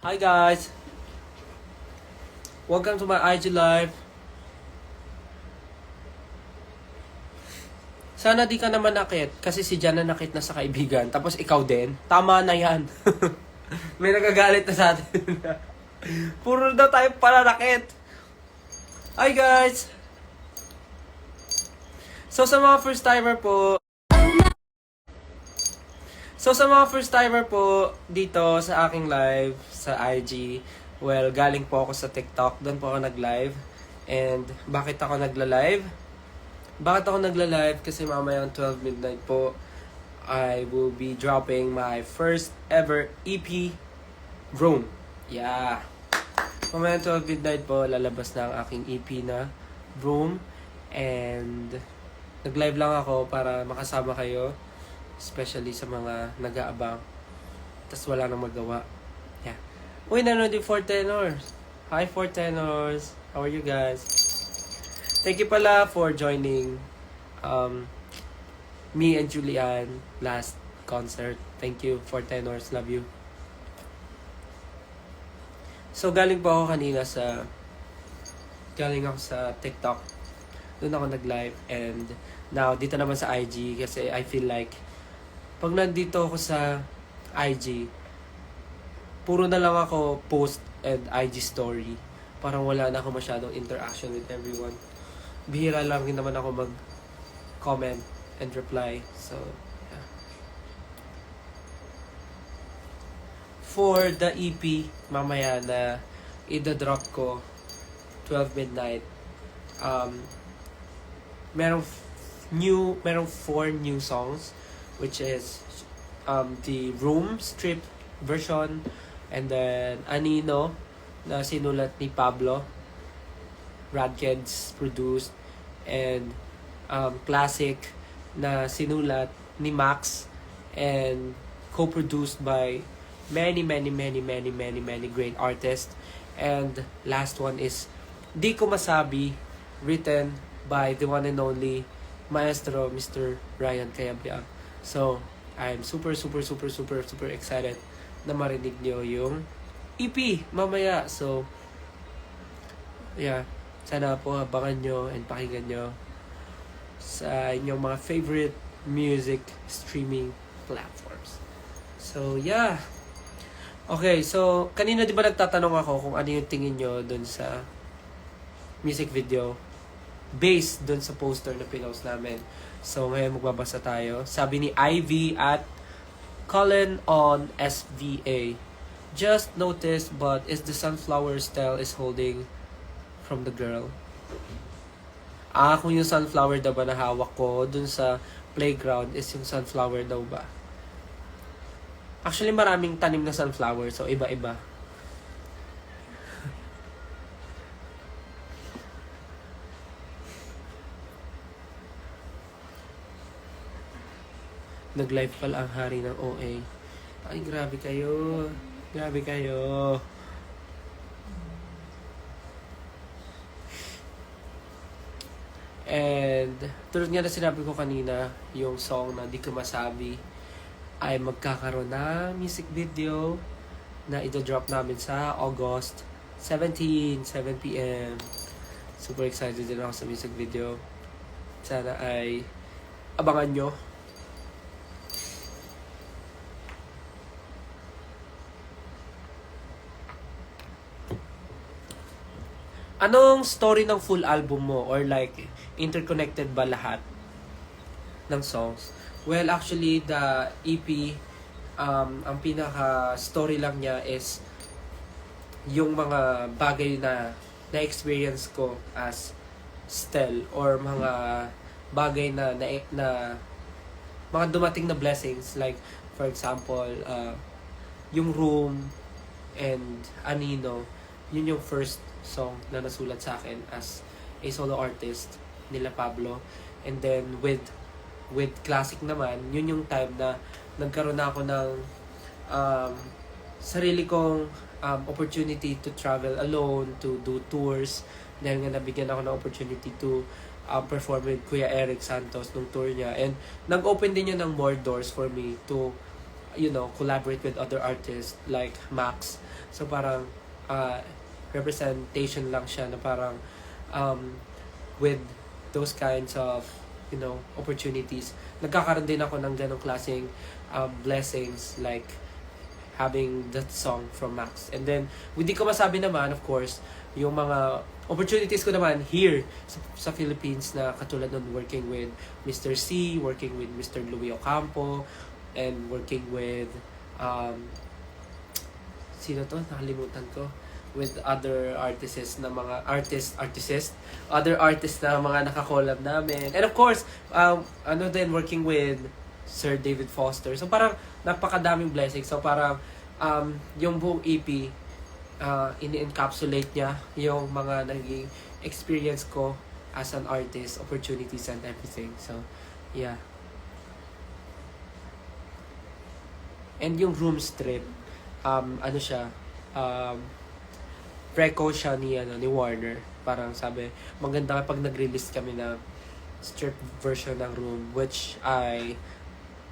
Hi guys! Welcome to my IG live. Sana di ka naman nakit kasi si Jan na nakit na sa kaibigan tapos ikaw din. Tama na yan. May nagagalit na sa atin. Puro daw tayo pala nakit. Hi guys! So sa mga first timer po dito sa aking live sa IG, well, galing po ako sa TikTok, doon po ako nag-live. And bakit ako nagla-live? Kasi mamayang 12 midnight po, I will be dropping my first ever EP, Room. Yeah. Mamayang 12 midnight po, lalabas na ang aking EP na Room. And nag-live lang ako para makasama kayo. Especially sa mga nag-aabang. Tapos wala nang magawa. Yeah. Uy, nanonood yung 4 tenors. Hi 4 tenors. How are you guys? Thank you pala for joining me and Julian last concert. Thank you 4 tenors. Love you. So galing po ako kanina sa TikTok. Doon ako nag-live. And now, dito naman sa IG kasi I feel like pag nandito ako sa IG, puro na lang ako post and IG story. Parang wala na ako masyadong interaction with everyone. Bihira lang din naman ako mag-comment and reply. So, yeah. For the EP, mamaya na i-drop ko, 12 midnight, merong 4 new songs, which is the Room strip version, and then Anino na sinulat ni Pablo Radkeds produced, and Classic na sinulat ni Max and co-produced by many great artists. And last one is Di Ko Masabi, written by the one and only Maestro Mr. Ryan Cayabyab. So, I'm super excited na marinig nyo yung EP mamaya. So, yeah. Sana po abangan nyo and pakinggan nyo sa inyong mga favorite music streaming platforms. So, yeah. Okay, so, kanina di ba nagtatanong ako kung ano yung tingin nyo dun sa music video based dun sa poster na pinost namin. So, ngayon magbabasa tayo. Sabi ni Ivy at Colin on SVA. Just noticed, but is the sunflower style is holding from the girl? Kung yung sunflower daw ba na hawak ko dun sa playground is yung sunflower daw ba? Actually, maraming tanim na sunflower. So, iba-iba. Nag-live pala ang hari ng OA. Ay, grabe kayo. And, tulad nga na sinabi ko kanina, yung song na Di Ko Masabi ay magkakaroon na music video na ito-drop namin sa August 17, 7 p.m. Super excited din ako sa music video. Sana ay abangan nyo. Anong story ng full album mo? Or like, interconnected ba lahat ng songs? Well, actually, the EP, ang pinaka-story lang niya is yung mga bagay na na-experience ko as Stel, or mga bagay na mga dumating na blessings. Like, for example, yung Room and Anino, yun yung first song na nasulat sa akin as a solo artist nila Pablo. And then with Classic naman, yun yung time na nagkaroon na ako ng sarili kong opportunity to travel alone, to do tours, dahil nga nabigyan ako ng opportunity to perform with Kuya Eric Santos nung tour niya. And nag-open din yun ng more doors for me to collaborate with other artists like Max. So parang representation lang siya na parang with those kinds of opportunities, nagkakaroon din ako ng ganong klaseng blessings like having that song from Max. And then, hindi ko masabi naman, of course, yung mga opportunities ko naman here sa Philippines na katulad nun working with Mr. C, working with Mr. Louis Ocampo, and working with sino to? Nakalimutan ko. With other artists na mga other artists na mga nakakollab namin. And of course, working with Sir David Foster. So parang napakadaming blessings. So parang yung buong EP, ini-encapsulate niya yung mga naging experience ko as an artist, opportunities and everything. So, yeah. And yung room strip, reco siya ni Warner. Parang sabi, maganda kapag nag-release kami ng strip version ng room, which I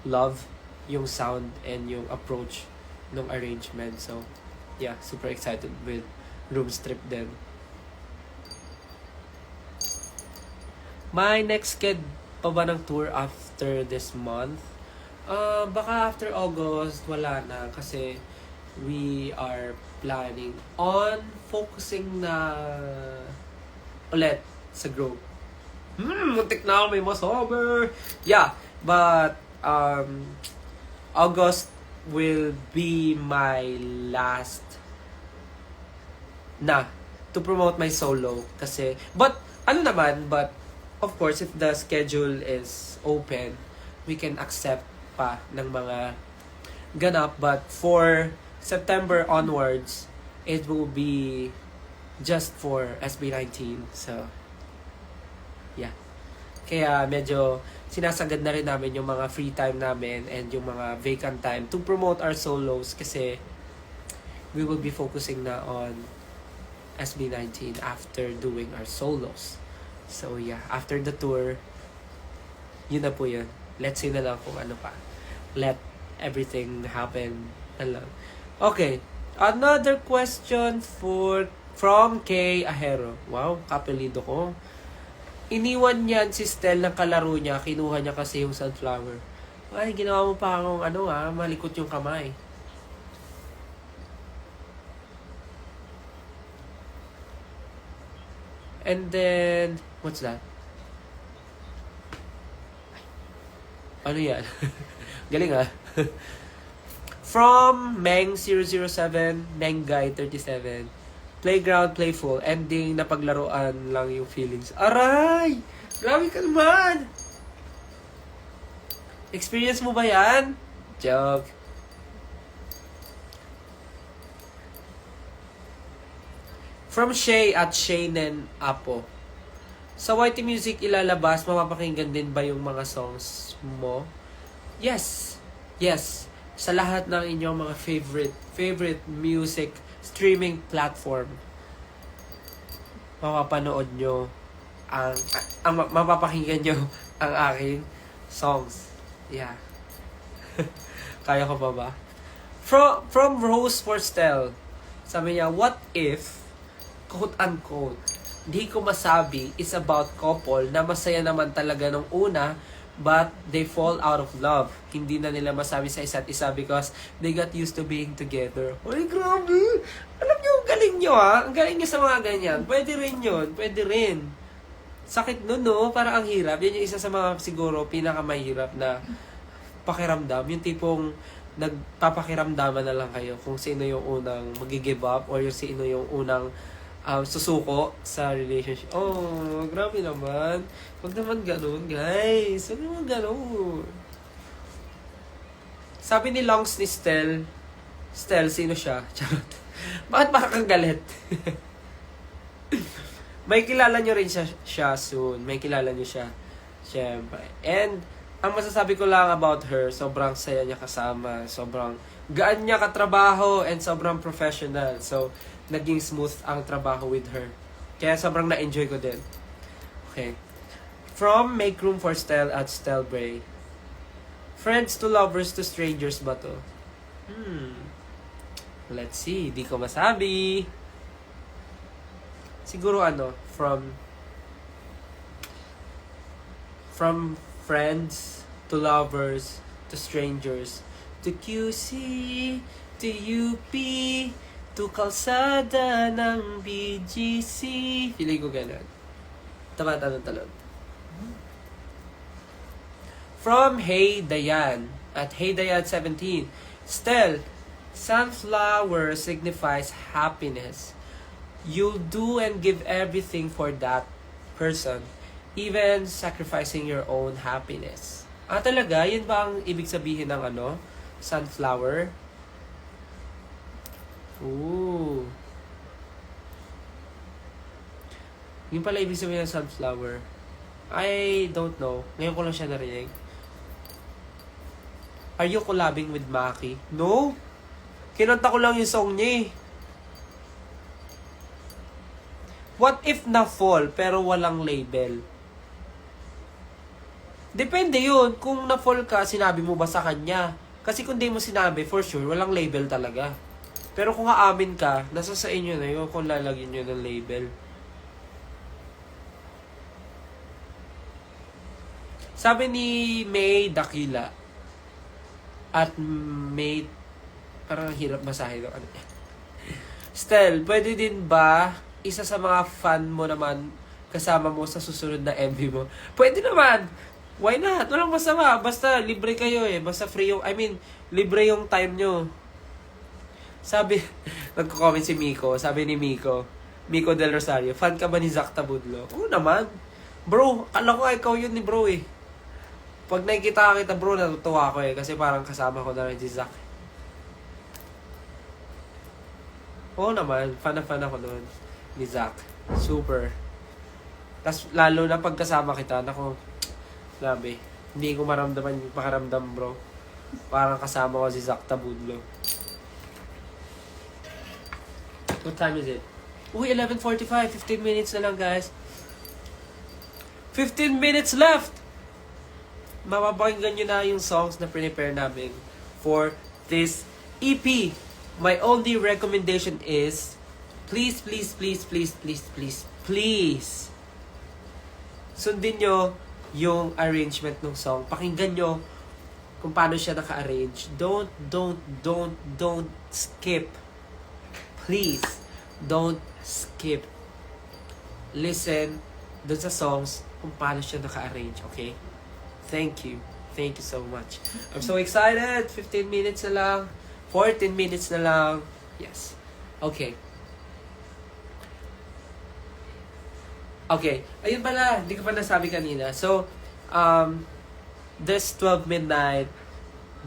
love yung sound and yung approach ng arrangement. So, yeah, super excited with room strip din. My next sked pa ba ng tour after this month? Baka after August, wala na. Kasi we are planning on focusing na ulit sa group. Muntik na ako may masober. Yeah, but August will be my last na to promote my solo kasi but of course if the schedule is open, we can accept pa ng mga ganap, but for September onwards, it will be just for SB19. So, yeah. Kaya medyo sinasagad na rin namin yung mga free time namin and yung mga vacant time to promote our solos kasi we will be focusing na on SB19 after doing our solos. So, yeah. After the tour, yun na po yun. Let's see na lang kung ano pa. Let everything happen na lang. Okay, another question from Kay Ahero. Wow, kapelido ko. Iniwan niyan si Stel ng kalaro niya, kinuha niya kasi yung sunflower. Ay, ginawa mo pa akong malikot yung kamay. And then, what's that? Ano yan? Galing From Meng007, Mengguy37, Playground, Playful, ending na paglaruan lang yung feelings. Aray! Grabe ka naman! Experience mo ba yan? Joke. From Shay at Shaynen Apo. Sa YT Music ilalabas, mapapakinggan din ba yung mga songs mo? Yes. Yes. Sa lahat ng inyong mga favorite music streaming platform, mapapanood nyo mapapakinggan nyo ang aking songs. Yeah. Kaya ko pa ba? From Rose for Stel, sabi niya, what if, quote unquote, di ko masabi is about couple na masaya naman talaga nung una, but they fall out of love. Hindi na nila masabi sa isa't isa because they got used to being together. Ay, grabe! Alam nyo, ang galing nyo Ang galing nyo sa mga ganyan. Pwede rin yun. Pwede rin. Sakit nun, no? Parang ang hirap. Yan yung isa sa mga siguro pinakamahirap na pakiramdam. Yung tipong nagpapakiramdaman na lang kayo kung sino yung unang mag-give up or yung sino yung unang susuko sa relationship. Oh, grabe naman. Huwag naman ganun, guys. Huwag naman ganun. Sabi ni Longs ni Stel, sino siya? Charot. Bakit baka kang galit? May kilala nyo rin siya soon. May kilala nyo siya. Siyempre. And, ang masasabi ko lang about her, sobrang saya niya kasama. Sobrang gaan niya katrabaho and sobrang professional. So, naging smooth ang trabaho with her. Kaya sobrang na-enjoy ko din. Okay. From Make Room for Stel at Stel Bray. Friends to lovers to strangers ba to? Let's see. Di ko masabi. Siguro from friends to lovers to strangers to QC to UP to kalsada ng BGC. Feeling ko ganun. Tama, talon. From Hey Dayan at Hey Dayan 17. Stel, sunflower signifies happiness. You'll do and give everything for that person, even sacrificing your own happiness. Talaga? Yan ba ang ibig sabihin ng sunflower? Ooh. Yun pala ibig sabihin ng sunflower. I don't know. Ngayon ko lang siya narinig. Are you collabing with Maki? No. Kinanta ko lang yung song niya eh. What if na-fall pero walang label? Depende yun. Kung na-fall ka, sinabi mo ba sa kanya? Kasi kung di mo sinabi, for sure, walang label talaga. Pero kung aamin ka, nasa sa inyo na yun kung lalagyan nyo ng label. Sabi ni May Dakila at May, parang hirap masahe ito. Stel, pwede din ba isa sa mga fan mo naman kasama mo sa susunod na MV mo? Pwede naman. Why not? Walang masama. Basta libre kayo eh. Basta free yung, libre yung time nyo. Sabi, nagko-comment si Miko. Sabi ni Miko Del Rosario, fan ka ba ni Zach Tabudlo? Oo naman. Bro, alam ko ikaw yun ni bro eh. Pag nakikita kita bro, natutuwa ako eh. Kasi parang kasama ko na rin si Zach. Oo naman. Fan na fan ako noon ni Zach. Super. Tapos lalo na pagkasama kita, nako, grabe. Hindi ko maramdaman yung pakaramdam bro. Parang kasama ko si Zach Tabudlo. What time is it? Uy, 11:45. 15 minutes na lang guys. 15 minutes left! Mapapakinggan nyo na yung songs na prepare namin for this EP. My only recommendation is, please, sundin nyo yung arrangement ng song. Pakinggan nyo kung paano siya naka-arrange. Don't skip. Please, don't skip. Listen dun sa songs kung paano siya naka-arrange, okay? Thank you so much. I'm so excited. 15 minutes na lang. 14 minutes na lang. Yes. Okay. Ayun pala. Hindi ko pa nasabi kanina. So, this 12 midnight,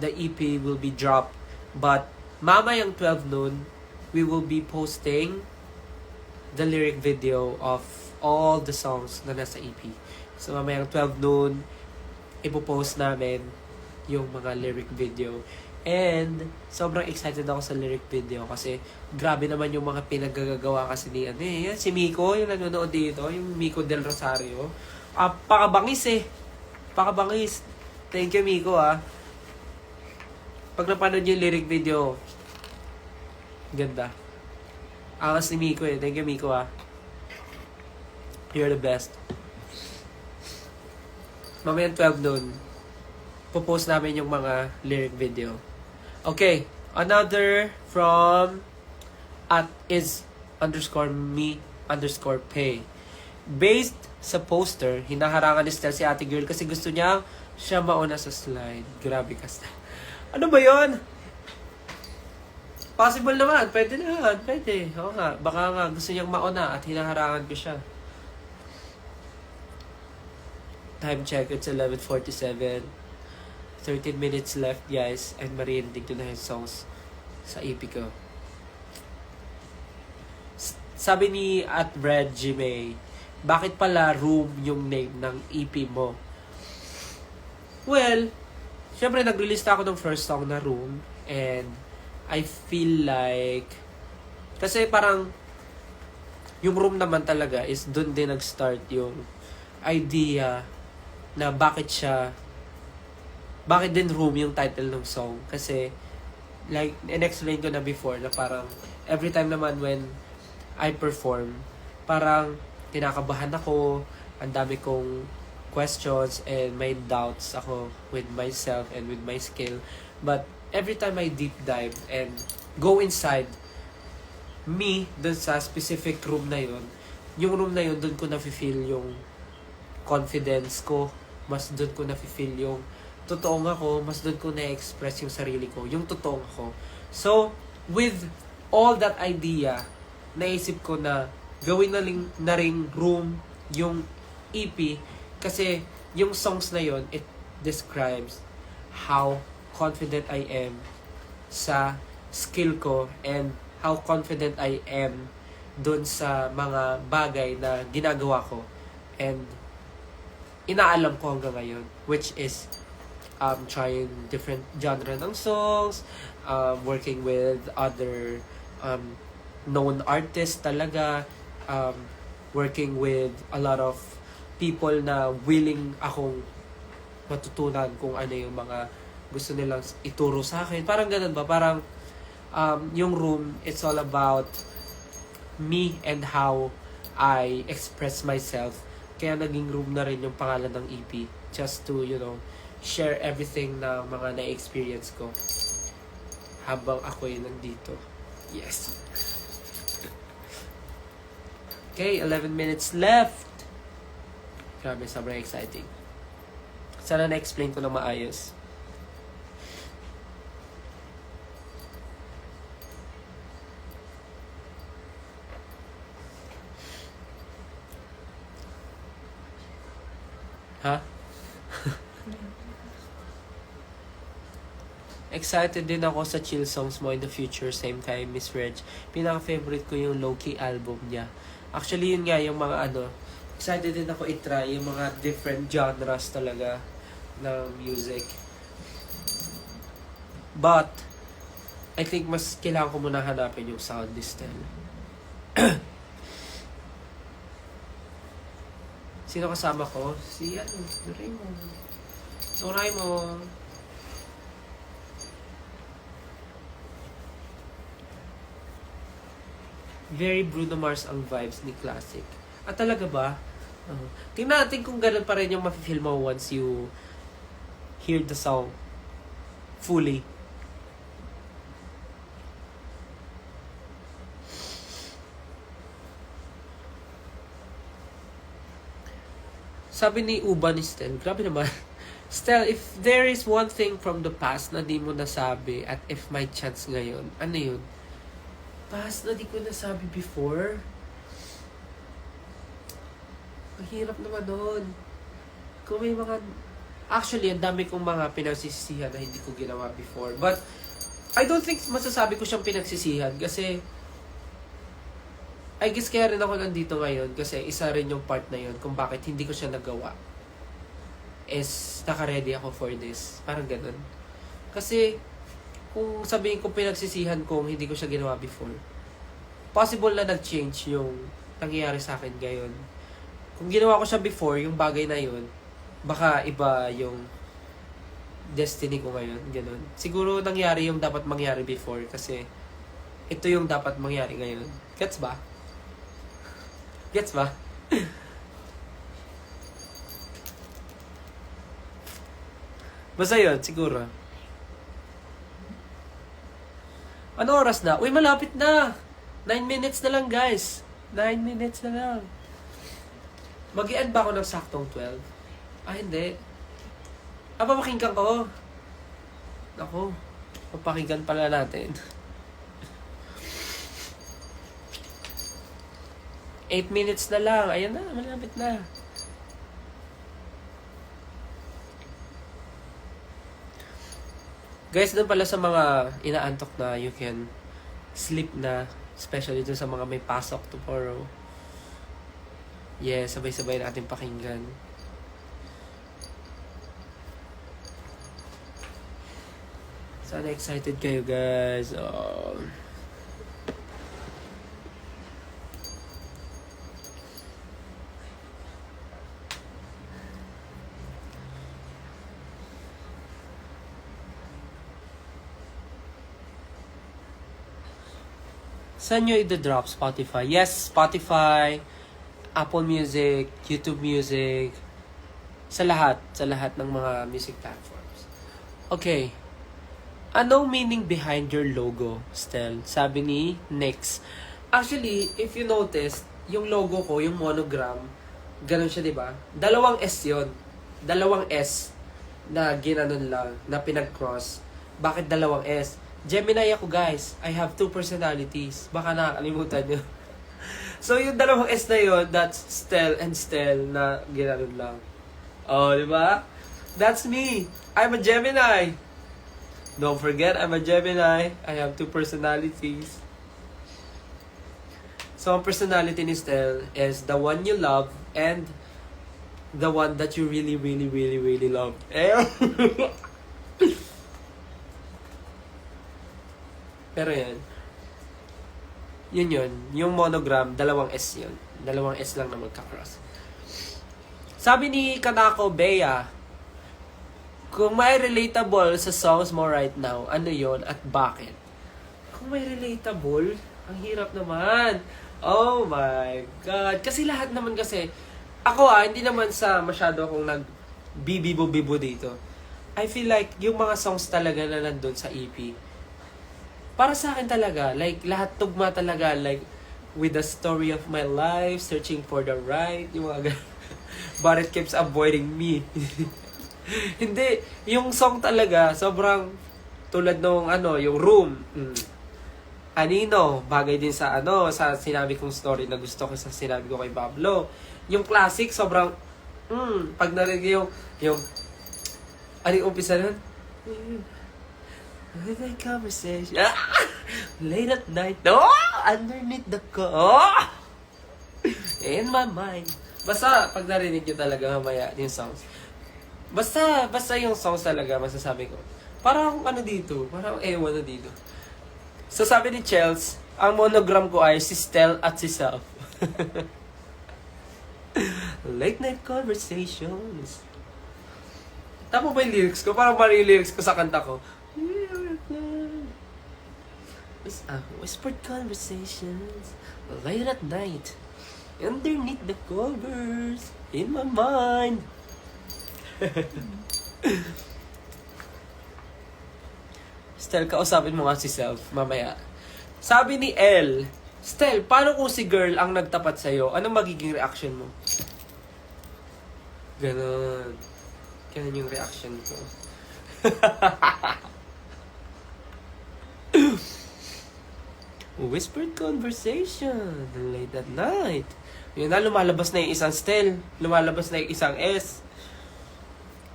the EP will be dropped. But, mamayang 12 noon, we will be posting the lyric video of all the songs na nasa EP. So, mamayang 12 noon, ipopost namin yung mga lyric video. And, sobrang excited ako sa lyric video kasi grabe naman yung mga pinagagagawa kasi ni si Miko, yung nanonood dito, yung Miko Del Rosario. Pakabangis eh. Pakabangis. Thank you, Miko Pag napanood yung lyric video, ganda. Angas ni Miko eh. Thank you, Miko You're the best. Mamayang 12 noon, popost namin yung mga lyric video. Okay, another from @is_me_pay. Based sa poster, hinaharangan ni Stel si ate girl kasi gusto niya siya mauna sa slide. Grabe ka, Stel. Ano ba yon? Possible naman. Pwede naman. Pwede. Oo nga. Baka nga gusto niyang mauna at hinaharangan ko siya. Time check, it's 11:47. 13 minutes left, guys. And marinig ko na yung songs sa EP ko. Sabi ni @Reggie, bakit pala Room yung name ng EP mo? Well, syempre nag-release ako ng first song na Room. And I feel like, kasi parang yung Room naman talaga is dun din nag-start yung idea na bakit bakit din Room yung title ng song? Kasi, like, in-explain ko na before na parang, every time naman when I perform, parang, kinakabahan ako, ang dami kong questions, and may doubts ako with myself and with my skill. But, every time I deep dive and go inside me, dun sa specific room na yun, yung room na yun, dun ko na-feel yung confidence ko, mas dun ko na-feel yung totoong ako, mas doon ko na-express yung sarili ko, yung totoong ako. So, with all that idea, naisip ko na gawin na ring Room yung EP kasi yung songs na yon, it describes how confident I am sa skill ko and how confident I am doon sa mga bagay na ginagawa ko and inaalam ko hanggang ngayon, which is trying different genre ng songs, working with other known artists talaga, working with a lot of people na willing akong matutunan kung ano yung mga gusto nilang ituro sa akin. Parang ganun ba? Parang yung Room, it's all about me and how I express myself. Kaya naging Room na rin yung pangalan ng EP. Just to, share everything na mga na-experience ko habang ako'y nandito. Yes. Okay, 11 minutes left. Grabe, sobrang exciting. Sana na-explain ko na maayos. Ha? Excited din ako sa chill songs mo in the future, same time, Miss Reg. Pinaka-favorite ko yung Low-Key album niya. Actually, yun nga, yung mga excited din ako i-try yung mga different genres talaga ng music. But, I think mas kailangan ko muna hanapin yung sound this time. Sino kasama ko? Si Doraemon. Doraemon. Very Bruno Mars ang vibes ni Classic. At talaga ba? Tingnan natin kung ganun pa rin yung mafe-feel mo once you hear the song fully. Sabi ni Uba ni Stel, grabe naman. Stel, if there is one thing from the past na di mo nasabi at if may chance ngayon, ano yun? Past na di ko nasabi before. Ang hirap naman nun. Kung may mga... Actually, ang dami kong mga pinagsisisihan na hindi ko ginawa before. But, I don't think masasabi ko siyang pinagsisihan kasi I guess kaya rin ako nandito ngayon kasi isa rin yung part na yun kung bakit hindi ko siya nagawa. Is, naka-ready ako for this. Parang ganun. Kasi, kung sabihin ko pinagsisihan kung hindi ko siya ginawa before, possible na nag-change yung nangyayari sa akin ngayon. Kung ginawa ko siya before, yung bagay na yun, baka iba yung destiny ko ngayon. Ganun. Siguro nangyari yung dapat mangyari before kasi ito yung dapat mangyari ngayon. Gets ba? Gets ba? Basta yun, siguro. Ano oras na? Uy, malapit na! 9 minutes na lang, guys. 9 minutes na lang. Mag-i-end ba ako ng saktong 12? Ah, hindi. Ah, papakinggan ko. Ako, papakinggan pala natin. 8 minutes na lang. Ayan na, malapit na. Guys, doon pala sa mga inaantok na you can sleep na. Especially doon sa mga may pasok tomorrow. Yes, sabay-sabay natin pakinggan. Sana excited kayo, guys. Oh. Saan nyo i-drop? Spotify? Yes, Spotify, Apple Music, YouTube Music, sa lahat ng mga music platforms. Okay. Anong meaning behind your logo, Stel? Sabi ni Nix. Actually, if you notice, yung logo ko, yung monogram, ganun siya, di ba? Dalawang S yun. Dalawang S na ginanon lang, na pinag-cross. Bakit dalawang S? Gemini ako, guys. I have 2 personalities. Baka nakakalimutan nyo. So, yung dalawang S na yun, that's Stel and Stel na ginanon lang. Oh, di ba? That's me. I'm a Gemini. Don't forget, I'm a Gemini. I have 2 personalities. So, ang personality ni Stel is the one you love and the one that you really, really, really, really love. Pero yan. Yun. Yung monogram, dalawang S yun. Dalawang S lang na magka-cross. Sabi ni Kanako Bea, kung may relatable sa songs mo right now, ano yon at bakit? Kung may relatable, ang hirap naman. Oh my God. Kasi lahat naman kasi, ako hindi naman sa masyado akong nag-bibibo-bibo dito. I feel like yung mga songs talaga na nandun sa EP, para sa akin talaga, like, lahat tugma talaga, like, with the story of my life, searching for the right, yung mga ganun. But it keeps avoiding me. Hindi, yung song talaga, sobrang tulad nung, yung Room. Anino, bagay din sa, sa sinabi kong story na gusto ko sa sinabi ko kay Pablo. Yung classic, sobrang, pag narinig yung, ano yung umpisa nun? With a conversation. Late at night. Underneath the in my mind. Basta, pag narinig nyo talaga mamaya yung songs. Basta yung songs talaga, masasabi ko. Parang dito. Parang ewan na dito. So, sabi ni Chels, ang monogram ko ay si Stel at si Self. Late night conversations. Tama ba yung lyrics ko? Parang mali yung lyrics ko sa kanta ko. Whispered conversations late at night underneath the covers in my mind. Stel, kausapin mo nga si Self mamaya. Sabi ni L, Stel, paano kung si girl ang nagtapat sa'yo? Anong magiging reaction mo? Ganon yung reaction ko. Whispered conversation late at night. Yun na, lumalabas na yung isang Stel. Lumalabas na yung isang S.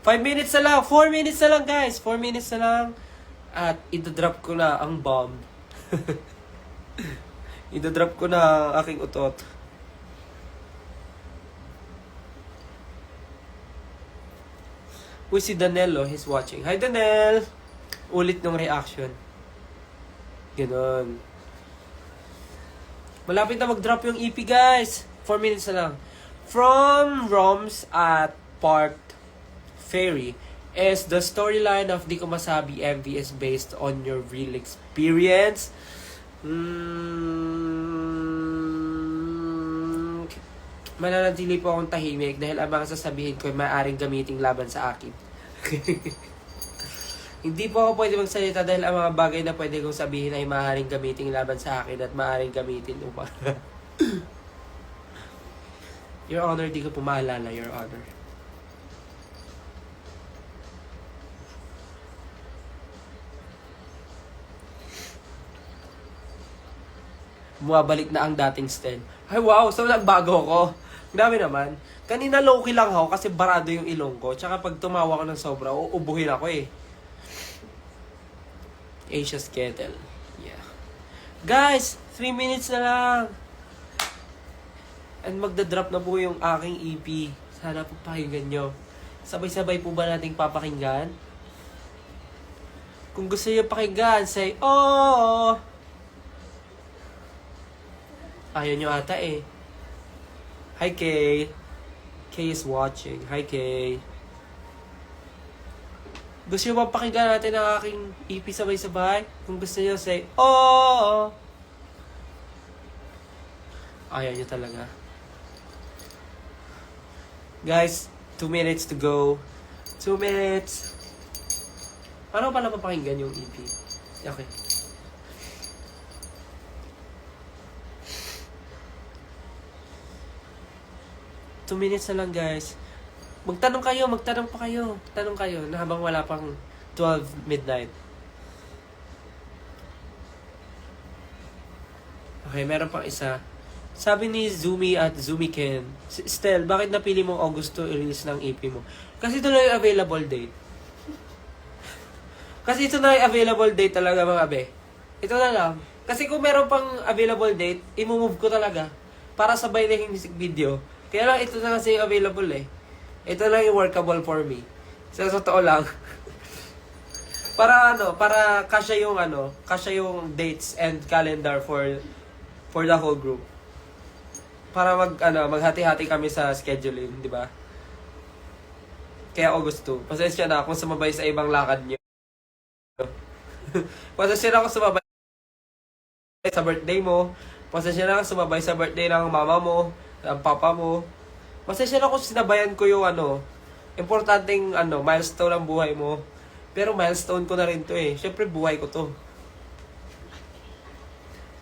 5 minutes na lang. 4 minutes na lang, guys. 4 minutes na lang. At idodrop ko na ang bomb. Idodrop ko na ang aking utot. Uy, si Danelo, he's watching. Hi, Danel! Ulit ng reaction. Ganon. Malapit na mag-drop yung EP, guys. 4 minutes na lang. From Roms at Park Ferry is the storyline of Di Ko Masabi MV is based on your real experience. Mananatili po akong tahimik dahil ang mga sasabihin ko ay maaaring gamitin laban sa akin. Hindi po ako pwede magsalita dahil ang mga bagay na pwede kong sabihin ay maaaring gamitin laban sa akin at maaaring gamitin upang... Your Honor, di ko po maalala, Your Honor. Bumabalik na ang dating Stel. Ay wow, so nagbago ko. Grabe naman. Kanina low-key lang ako kasi barado yung ilong ko. Tsaka pag tumawa ko ng sobra, uubuhin ako eh. Asia's Kettle. Yeah. Guys, 3 minutes na lang. And magdadrop na po yung aking EP. Sana po pakinggan nyo. Sabay-sabay po ba nating papakinggan? Kung gusto nyo pakinggan, say, oh! Ayaw nyo ata eh. Hi, Kay. Kay is watching. Hi, Kay. Gusto nyo ba pakinggan natin ang aking EP sabay-sabay? Kung gusto nyo, say, oh! Ayaw nyo talaga. Guys, 2 minutes to go. 2 minutes. Paano pala mapakinggan yung EP? Okay. Two minutes na lang, guys. Magtanong pa kayo. Tanong kayo na habang wala pang 12 midnight. Okay, meron pang isa. Sabi ni Zumi at Zumiken, Stel, bakit napili mo August to i-release ng EP mo? Kasi ito na yung available date. Kasi ito na yung available date talaga, mga abe. Ito na lang. Kasi kung meron pang available date, i-move ko talaga. Para sabay na yung music video. Kaya lang, ito na kasi yung available eh. Ito lang yung workable for me. Sa totoo lang. para kasya yung dates and calendar for the whole group. Para maghati-hati kami sa scheduling, di ba? Kaya August 2. Pasensya na kung sumabay sa ibang lakad niyo. Pasensya na kung sumabay sa birthday mo. Pasensya na kung sumabay sa birthday ng mama mo, ng papa mo. Pasensya na kung sinabayan ko yung importanteng milestone ng buhay mo. Pero milestone ko na rin to eh. Siyempre buhay ko to.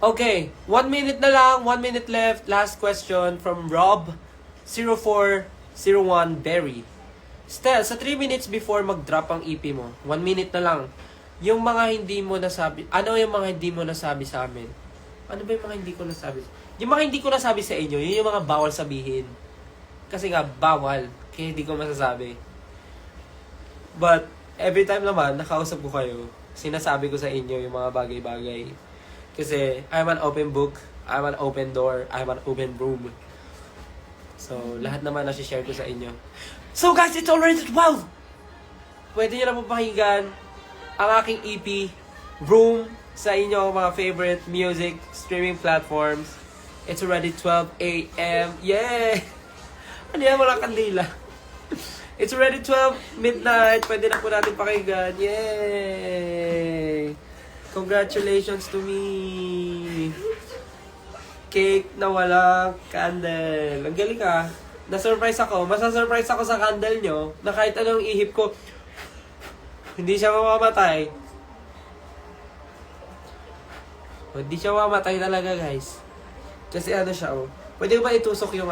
Okay, 1 minute na lang, 1 minute left. Last question from Rob0401 Berry. Stel, sa 3 minutes before mag-drop ang EP mo, 1 minute na lang, yung mga hindi mo nasabi, ano yung mga hindi mo nasabi sa amin? Ano ba yung mga hindi ko nasabi? Yung mga hindi ko nasabi sa inyo, yun yung mga bawal sabihin. Kasi nga, bawal. Kaya hindi ko masasabi. But, every time naman, nakausap ko kayo, sinasabi ko sa inyo yung mga bagay-bagay. Kasi, I'm an open book, I'm an open door, I'm an open room. So, lahat naman nasi-share ko sa inyo. So guys, it's already 12! Pwede nyo na po pakinggan ang aking EP, Room, sa inyo mga favorite music streaming platforms. It's already 12 a.m. Yeah! Ano yan, walang kandila. It's already 12 midnight. Pwede na po natin pakinggan. Yay! Congratulations to me! Cake na walang candle. Ang galing ka. Na-surprise ako. Masa-surprise ako sa candle nyo na kahit anong ihip ko, hindi siya mamamatay. Hindi siya mamamatay talaga, guys. Kasi siya, Pwede ba itusok yung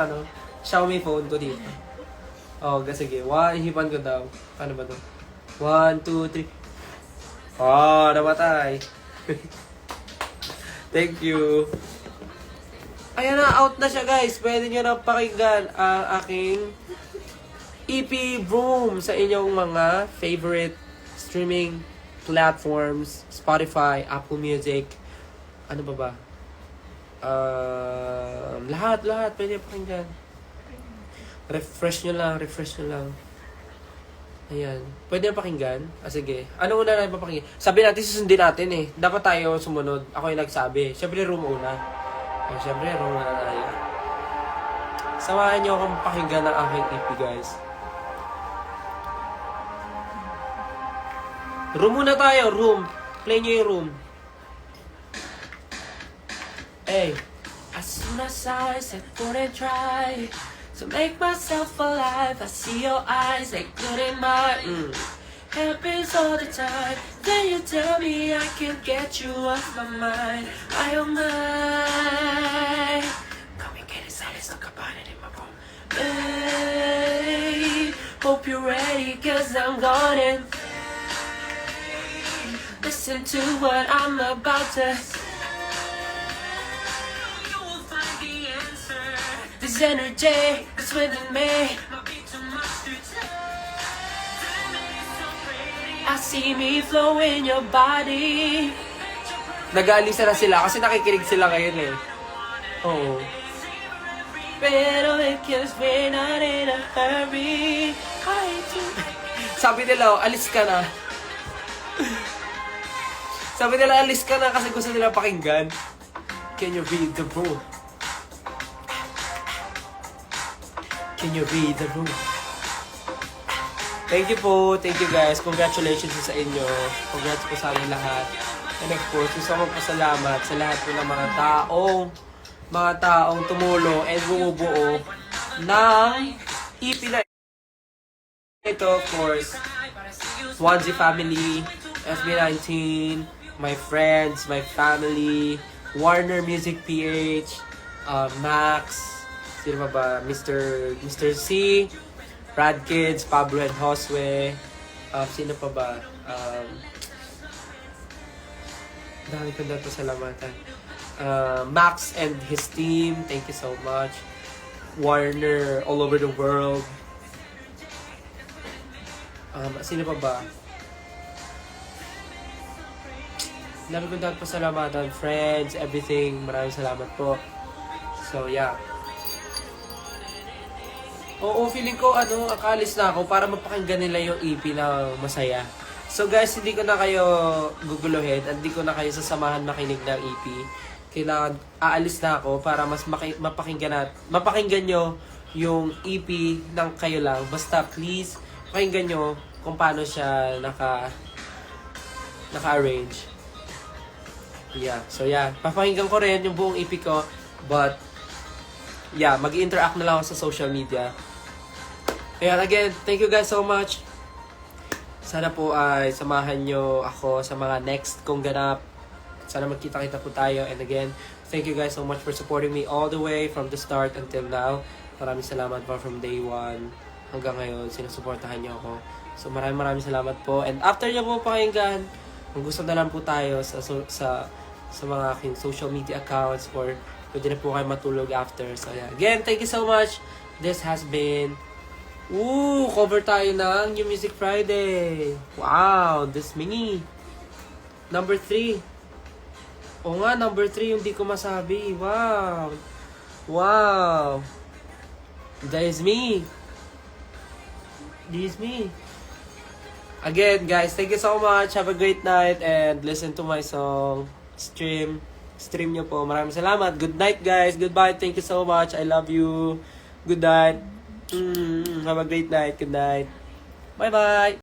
Xiaomi phone ko dito? Sige. Ihipan ko daw. Paano ba to? 1, 2, 3. Namatay. Thank you. Ayan na, out na siya, guys. Pwede nyo na pakinggan ang aking EP Boom sa inyong mga favorite streaming platforms. Spotify, Apple Music. Ano ba? Lahat. Pwede pakinggan. Refresh nyo lang. Ayan. Pwede na pakinggan? Sige. Ano una na papakinggan? Sabi natin, susundin natin eh. Dapat tayo sumunod. Ako yung nagsabi. Siyempre, room una. Siyempre, room una tayo. Samahan nyo akong pakinggan ng aking EP, guys. Room muna tayo. Room. Play nyo yung room. Hey. As soon as I said couldn't try to make myself alive, I see your eyes, they couldn't mine. Happens all the time. Then you tell me I can't get you off my mind. I don't mind. Come and get inside, let's talk about it in my room. Hey, hope you're ready, cause I'm gonna listen to what I'm about to. This energy is within me. I see me flow in your body. Nag-aalisa na sila kasi nakikinig sila ngayon eh. Oo. Pero because we're not in a hurry. Sabi nila, alis ka na. Sabi nila, alis ka na kasi gusto nila pakinggan. Can you read the room? Can you read the room? Thank you po. Thank you, guys. Congratulations sa inyo. Congrats po sa amin lahat. And of course, gusto ko po salamat sa lahat po ng mga taong mga taong tumulong and bumubuo ng EP na ito, of course. Swansea family, SB19, my friends, my family, Warner Music PH, Max, sino pa ba? Mr. C, Brad Kids, Pablo and Josue, sino pa ba? Dami ko na ito salamatan. Max and his team, thank you so much. Warner all over the world. Sino pa ba? Dami ko na pasalamatan, friends, everything. Maraming salamat po. So, yeah. Oo, feeling ko, akalis na ako para mapakinggan nila yung EP na masaya. So guys, hindi ko na kayo guguluhin at hindi ko na kayo sasamahan makinig ng EP. Kailangan aalis na ako para mas mapakinggan nyo yung EP ng kayo lang. Basta please, pakinggan nyo kung paano siya naka-arrange. Yeah, so yeah, papakinggan ko rin yung buong EP ko. But, yeah, mag-interact na lang ako sa social media. Kaya again, thank you guys so much. Sana po ay samahan nyo ako sa mga next kong ganap. Sana magkita-kita po tayo. And again, thank you guys so much for supporting me all the way from the start until now. Maraming salamat po from day 1 hanggang ngayon. Sinusuportahan nyo ako. So maraming salamat po. And after nyo po pakinggan, kung gusto na lang po tayo sa mga aking social media accounts or pwede na po kayo matulog after. So yeah. Again, thank you so much. This has been... cover tayo ng New Music Friday. Wow, this mini. Number 3. Oo nga, number 3 yung di ko masabi. Wow. Wow. That is me. This is me. Again, guys, thank you so much. Have a great night and listen to my song. Stream nyo po. Maraming salamat. Good night, guys. Goodbye. Thank you so much. I love you. Good night. Have a great night. Good night. Bye-bye.